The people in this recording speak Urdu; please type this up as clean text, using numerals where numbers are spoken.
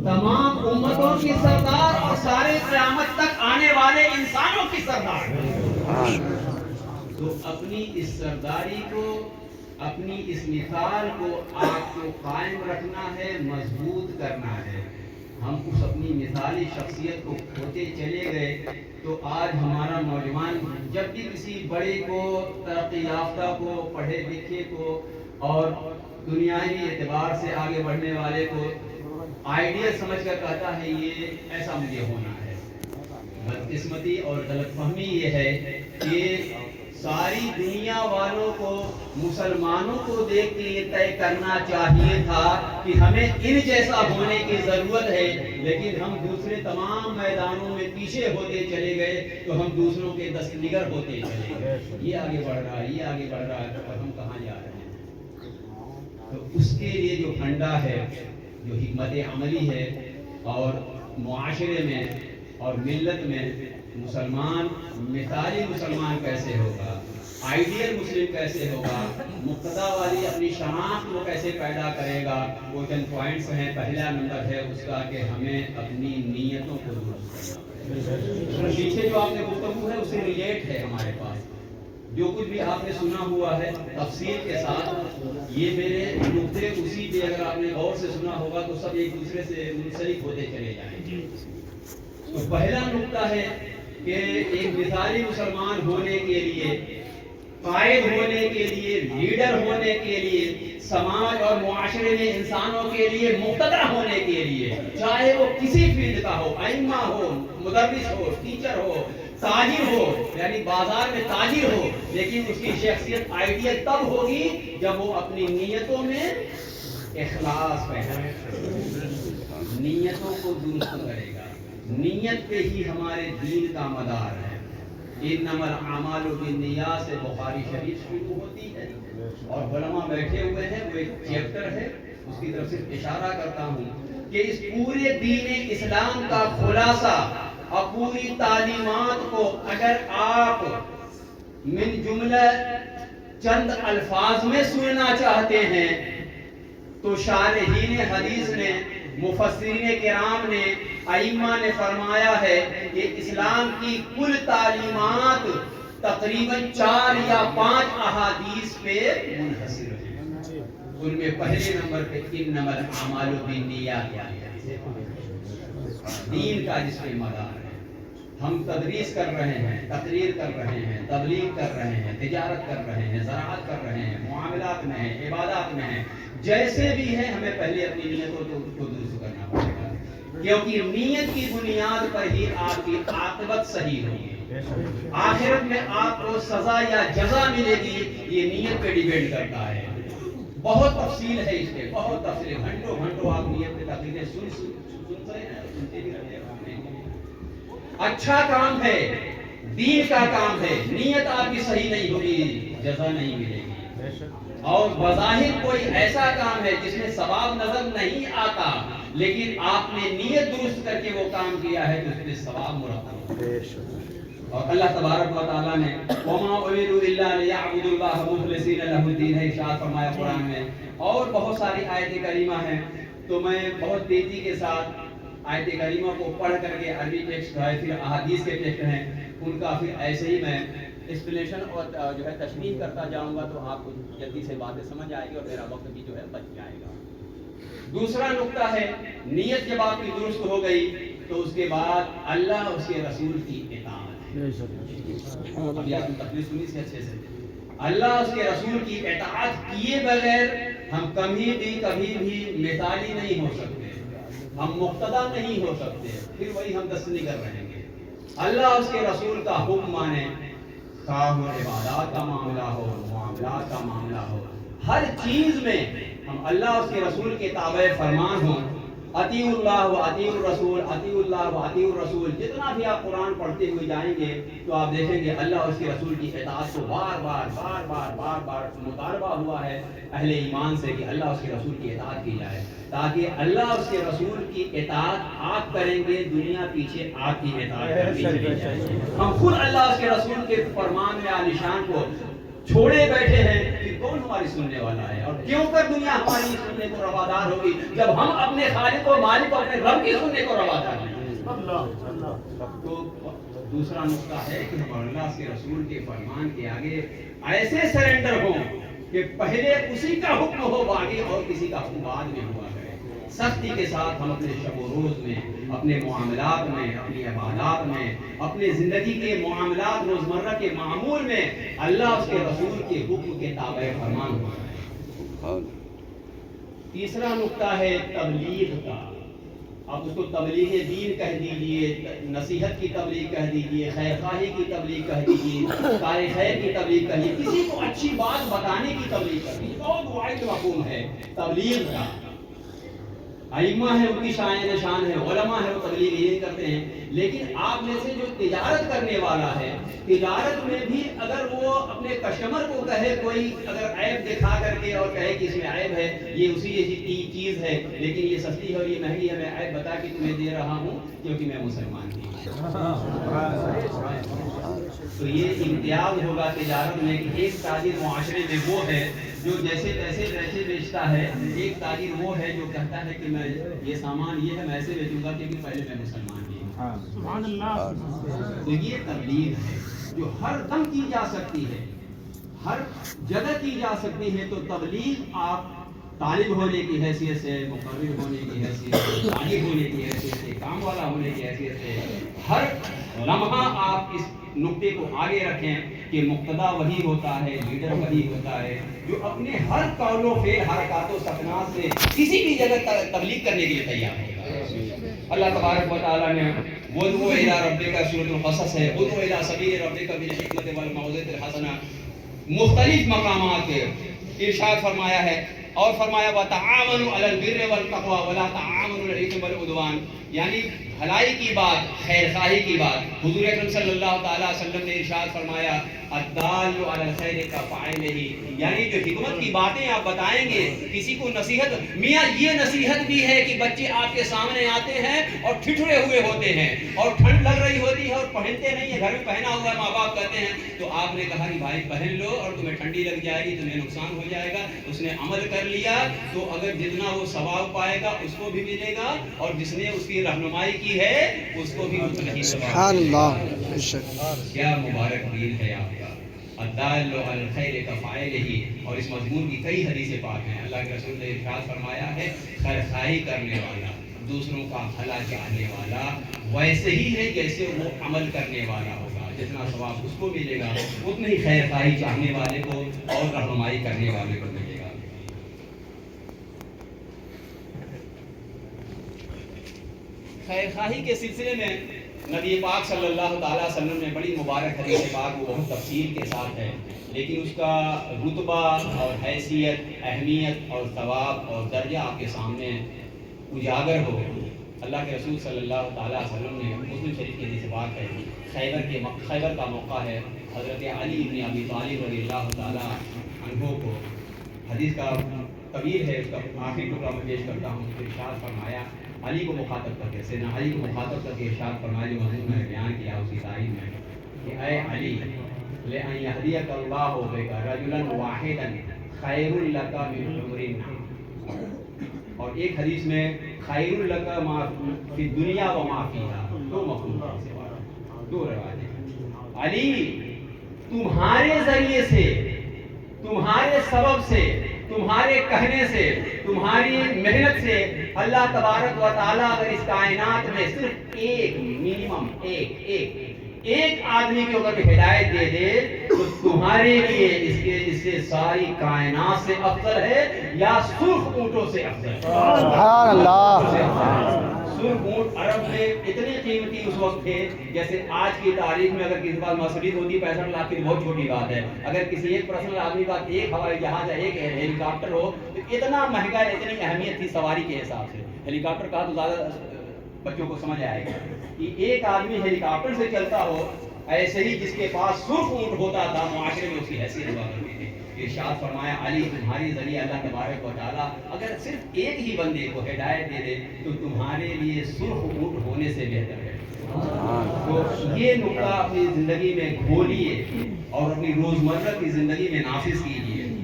تمام امتوں کی سردار اور سارے قیامت تک آنے والے انسانوں کی سردار. تو اپنی اس سرداری کو، اپنی اس مثال کو آپ کو قائم رکھنا ہے، مضبوط کرنا ہے. ہم اس اپنی مثالی شخصیت کو کھوتے چلے گئے تو آج ہمارا نوجوان جب بھی کسی بڑے کو، ترقی یافتہ کو، پڑھے لکھے کو اور دنیاوی اعتبار سے آگے بڑھنے والے کو آئیڈیا سمجھ کر کہتا ہے یہ ایسا مجھے ہونا ہے. بدقسمتی اور غلط فہمی یہ ہے کہ ساری دنیا والوں کو، مسلمانوں کو دیکھ کے یہ طے کرنا چاہیے تھا کہ ہمیں ان جیسا ہونے کی ضرورت ہے، لیکن ہم دوسرے تمام میدانوں میں پیچھے ہوتے چلے گئے تو ہم دوسروں کے دست نگر ہوتے چلے گئے. یہ آگے بڑھ رہا ہے، یہ آگے بڑھ رہا ہے، اور ہم کہاں جا رہے ہیں؟ تو اس کے لیے جو پھنڈا ہے، جو حکمت عملی ہے، اور معاشرے میں اور ملت میں مسلمان، مثالی مسلمان کیسے ہوگا، آئیڈیل مسلم کیسے ہوگا، مقتدا والی اپنی شناخت وہ کیسے پیدا کرے گا، وہ چند پوائنٹس ہیں. پہلا نمبر ہے اس کا کہ ہمیں اپنی نیتوں کو درست کرنا ہے. پیچھے جو آپ نے گفتگو ہے اس سے ریلیٹ ہے ہمارے پاس. جو کچھ بھی آپ نے سنا ہوا ہے تفصیل کے ساتھ، یہ میرے نقطے اسی پہ اگر آپ نے غور سے سنا ہوگا تو سب ایک دوسرے سے منسلک ہوتے چلے جائیں گے. تو پہلا نقطہ ہے کہ ایک مثالی مسلمان ہونے کے لیے، قائد ہونے کے لیے، لیڈر ہونے کے لیے، سماج اور معاشرے میں انسانوں کے لیے مقتدر ہونے کے لیے، چاہے وہ کسی فیلڈ کا ہو، ائمہ ہو، مدرس ہو، ٹیچر ہو، تاجر ہو، یعنی بازار میں تاجر ہو، لیکن اس کی شخصیت آئیڈیل تب ہوگی جب وہ اپنی نیتوں میں اخلاص پیدا کرے، نیتوں کو درست کرے گا. نیت پہ ہی ہمارے دین کا مدار ہے. انما الاعمال بالنیات سے بخاری شریف شروع ہوتی ہے اور علماء بیٹھے ہوئے ہیں، وہ ایک چیپٹر ہے، اس کی طرف صرف اشارہ کرتا ہوں کہ اس پورے دین اسلام کا خلاصہ اور پوری تعلیمات کو اگر آپ من جملہ چند الفاظ میں سننا چاہتے ہیں تو شارحین حدیث نے، مفسرین کرام نے، ائمہ نے فرمایا ہے کہ اسلام کی کل تعلیمات تقریباً 4 یا 5 احادیث پہ منحصر ہیں. ان میں پہلے نمبر پہ انما الاعمال بالنیات دین کا جس پہ مدار ہے. ہم تدریس کر رہے ہیں، تقریر کر رہے ہیں، تبلیغ کر رہے ہیں، تجارت کر رہے ہیں، زراعت کر رہے ہیں، معاملات میں ہیں، عبادات میں ہیں، جیسے بھی ہیں ہمیں پہلے اپنی نیتوں کو درست کرنا پڑے گا، کیونکہ نیت کی بنیاد پر ہی آپ کی عاقبت صحیح ہوگی. آخرت میں آپ کو سزا یا جزا ملے گی، یہ نیت پہ ڈیپینڈ کرتا ہے. بہت تفصیل ہے اس کے، بہت تفصیل، گھنٹوں گھنٹوں آپ نیت پہ تقریریں سنتے ہیں، سنتے بھی رہتے ہیں. اچھا کام ہے، دین کا کام ہے، نیت آپ کی صحیح نہیں ہوگی، جزا نہیں ملے گی. اور بظاہر کوئی ایسا کام ہے جس میں ثواب نظر نہیں آتا، لیکن آپ نے نیت درست کر کے وہ کام کیا ہے تو اس میں ثواب مرتب ہے. اور اللہ تبارک و تعالیٰ نے وَمَا أُمِرُوا إِلَّا لِيَعْبُدُوا اللَّهَ مُخْلِصِينَ لَهُ الدِّينَ ارشاد فرمایا قرآن میں. اور بہت ساری آیت کریمہ ہیں، تو میں بہت تیزی کے ساتھ آیت کریمہ کو پڑھ کر کے عربی ٹیکسٹ ہے، پھر احادیث کے ٹیکسٹ ہیں، ان کا پھر ایسے ہی میں ایکسپلینیشن اور جو ہے تشریح کرتا جاؤں گا تو آپ کو جلدی سے باتیں سمجھ آئے گی اور میرا وقت بھی جو ہے بچ جائے گا. دوسرا نقطہ ہے، نیت جب آپ کی درست ہو گئی تو اس کے بعد اللہ اور اس کے رسول کی اطاعت ہے. ابھی آپ نے تقریر سنی سے اچھے سے، اللہ اور اس کے رسول کی اطاعت کیے بغیر ہم کبھی بھی مثالی نہیں ہو سکتے، ہم مقتدا نہیں ہو سکتے، پھر وہی ہم دست نگر رہیں گے. اللہ اور اس کے رسول کا حکم مانے، خواہ وہ عبادات کا معاملہ ہو، معاملات کا معاملہ ہو، ہر چیز میں ہم اللہ اور اس کے رسول کے تابع فرمان ہوں. اطیعوا اللہ و اطیعوا الرسول، اطیعوا اللہ و اطیعوا الرسول. جتنا بھی آپ قرآن پڑھتے ہوئے جائیں گے تو آپ دیکھیں گے اللہ اور اس کے رسول کی اطاعت کو بار بار مطالبہ ہوا ہے اہل ایمان سے کہ اللہ اور اس کے رسول کی اطاعت کی جائے، تاکہ اللہ اور اس کے رسول کی اطاعت آپ کریں گے، دنیا پیچھے آپ کی اطاعت کرتی چلی جائے گی. ہم خود اللہ اور اس کے رسول کے فرمان میں عالیشان کو چھوڑے بیٹھے ہیں، پھر کون ہماری سننے والا ہے؟ اور کیوں کر دنیا ہماری سننے کو روادار ہوگی جب ہم اپنے خالق و مالک اور اپنے رب کی سننے کو روادار ہیں؟ تو دوسرا نقطہ ہے کہ ہم اللہ کے رسول کے فرمان کے آگے ایسے سرنڈر ہوں کہ پہلے اسی کا حکم ہو باقی اور کسی کا حکم بعد میں ہوا کرے. سختی کے ساتھ ہم اپنے شب و روز میں، اپنے معاملات میں، اپنی عبادات میں، اپنے زندگی کے معاملات روزمرہ کے معمول میں اللہ اس کے رسول کے حکم کے تابع فرمان ہو. تیسرا نقطہ ہے تبلیغ کا. آپ اس کو تبلیغ دین کہہ دیجئے، نصیحت کی تبلیغ کہہ دیجئے، خیر خواہی کی تبلیغ کہہ دیجئے، کار خیر کی تبلیغ کہہ دیجئے، کسی کو اچھی بات بتانے کی تبلیغ کہہ دیجئے. بہت واحد مفہوم ہے تبلیغ کا. ائمہ ہے، ان کی شان ہے، علماء ہے، وہ تبلیغ یہ کرتے ہیں. لیکن آپ میں سے جو تجارت کرنے والا ہے، تجارت میں بھی اگر وہ اپنے کسٹمر کو کہے، کوئی اگر عیب دکھا کر کے اور کہے کہ اس میں عیب ہے، یہ اسی ایسی چیز ہے لیکن یہ سستی ہے اور یہ مہنگی ہے، میں عیب بتا کے تمہیں دے رہا ہوں کیونکہ میں مسلمان ہوں، تو یہ امتیاز ہوگا تجارت میں کہ ایک تاجر معاشرے میں وہ ہے جو جیسے ویسے بیچتا ہے. ایک تاجر وہ ہے جو کہتا ہے کہ میں یہ سامان یہ ہے، میں ایسے بیچوں گا کیونکہ پہلے میں مسلمان ہی ہوں. تو یہ تبلیغ ہے جو ہر دم کی جا سکتی ہے، ہر جگہ کی جا سکتی ہے. تو تبلیغ آپ طالب ہونے کی حیثیت سے، مقرر ہونے کی حیثیت سے، طالب ہونے کی حیثیت سے، کام والا ہونے کی حیثیت سے ہر لمحہ آپ اس نقطے کو آگے رکھیں کہ مقتدا وہی ہوتا ہے، لیڈر وہی ہوتا ہے جو اپنے ہر قول و فعل، حرکات و سکنات سے کسی بھی جگہ تبلیغ کرنے کے لیے تیار ہوتا ہے. اللہ تبارک و تعالیٰ نے وَادْعُ إِلَىٰ رَبِّكَ سورۃ القصص ہے، وَادْعُ إِلَىٰ سَبِيلِ رَبِّكَ بِالْحِکمَةِ وَالْمَوْعِظَةِ الْحَسَنَةِ مختلف مقامات پہ ارشاد فرمایا ہے. اور فرمایا وَتَعَاوَنُوا عَلَى الْبِرِّ وَالتَّقْوَىٰ وَلَا تَعَاوَنُوا عَلَى الْإِثْمِ وَالْعُدْوَانِ. یعنی بھلائی کی بات، خیر خواہی کی بات. حضور اکرم صلی اللہ تعالیٰ علیہ وسلم نے ارشاد فرمایا الدال علی الخیر کفاعلہ. یعنی جو حکمت کی باتیں آپ بتائیں گے، کسی کو نصیحت، میاں یہ نصیحت بھی ہے کہ بچے آپ کے سامنے آتے ہیں اور ٹھٹھرے ہوئے ہوتے ہیں اور ٹھنڈ لگ رہی ہوتی ہے اور پہنتے نہیں ہیں، گھر میں پہنا ہوا ہے، ماں باپ کہتے ہیں تو آپ نے کہا کہ بھائی پہن لو اور تمہیں ٹھنڈی لگ جائے گی، تمہیں نقصان ہو جائے گا. اس نے عمل کر لیا تو اگر جتنا وہ ثواب پائے گا اس کو بھی ملے گا، اور جس نے اس کی رہنمائی کی ہے اس کو بھی اتنا ہی ثواب. سبحان اللہ، کیا مبارک دین ہے آپ کا. الدال علی الخیر کفاعلہ. اور اس مضمون کی کئی حدیثیں پاک ہیں. اللہ کے رسول نے ارشاد فرمایا ہے خیر خواہی کرنے والا، دوسروں کا بھلا چاہنے والا ویسے ہی ہے جیسے وہ عمل کرنے والا ہوگا. جتنا ثواب اس کو ملے گا اتنا ہی خیر خواہی چاہنے والے کو اور رہنمائی کرنے والے کو ملے گا. خیر خواہی کے سلسلے میں نبی پاک صلی اللہ تعالیٰ علیہ وسلم نے بڑی مبارک حدیث پاک، وہ بہت تفصیل کے ساتھ ہے لیکن اس کا رتبہ اور حیثیت، اہمیت اور ثواب اور درجہ آپ کے سامنے اجاگر ہو. اللہ کے رسول صلی اللہ تعالیٰ علیہ وسلم نے مسلم شریف کی حدیث بات ہے، خیبر کا موقع ہے. حضرت علی بن ابی طالب رضی اللہ تعالیٰ عنہ کو، حدیث کا طویل ہے، اس کا آخری ٹکڑا میں پیش کرتا ہوں. ارشاد فرمایا علی کو مخاطب کر کے، سیدنا علی کو مخاطب کر کے ارشاد فرمایا جو مضمون میں بیان کیا اس کی تاریخ میں کہ اے علی لَأَن يَهْدِيَكَ اللَّهُ بِكَ رَجُلًا وَاحِدًا خَيْرٌ لَكَ مِنْ حُمْرِ النَّعَمِ. اور ایک حدیث میں خَيْرٌ لَكَ مَا فِي الدُّنْيَا وَمَا فِيهَا. دو مفہوم سے بارہ، دو روایتیں. علی تمہارے ذریعے سے، تمہارے سبب سے، تمہارے کہنے سے، تمہاری محنت سے اللہ تبارک و تعالیٰ اگر اس کائنات میں صرف ایک منیمم ایک آدمی کے اوپر ہدایت دے دے تو تمہارے لیے اس سے ساری کائنات سے افضل ہے یا سرخ اونٹوں سے افضل ہے. سبحان اللہ. سرخ اونٹ عرب میں اتنے قیمتی اس وقت تھے جیسے آج کی تاریخ میں اگر کسی بات مرسڈیز ہوتی 65 لاکھ کی بہت چھوٹی بات ہے. اگر کسی ایک پرسنل آدمی کا ایک ہوائی جہاز یا ایک ہیلی کاپٹر ہو تو اتنا مہنگا، اتنی اہمیت تھی سواری کے حساب سے. ہیلی کاپٹر کہا تو زیادہ بچوں کو سمجھ آئے گا کہ ایک آدمی ہیلی کاپٹر سے چلتا ہو، ایسے ہی جس کے پاس سرخ اونٹ ہوتا تھا معاشرے میں اس کی حیثیت ہوا کرتی تھی. ارشاد فرمایا علی تمہاری ذریعے اللہ تبارک و تعالیٰ اگر صرف ایک ہی بندے کو ہدایت دے دے تو تمہارے لیے سرخ اونٹ ہونے سے بہتر ہے. تو یہ نقطہ اپنی زندگی میں کھولیے اور اپنی روزمرہ کی زندگی میں نافذ کیجیے.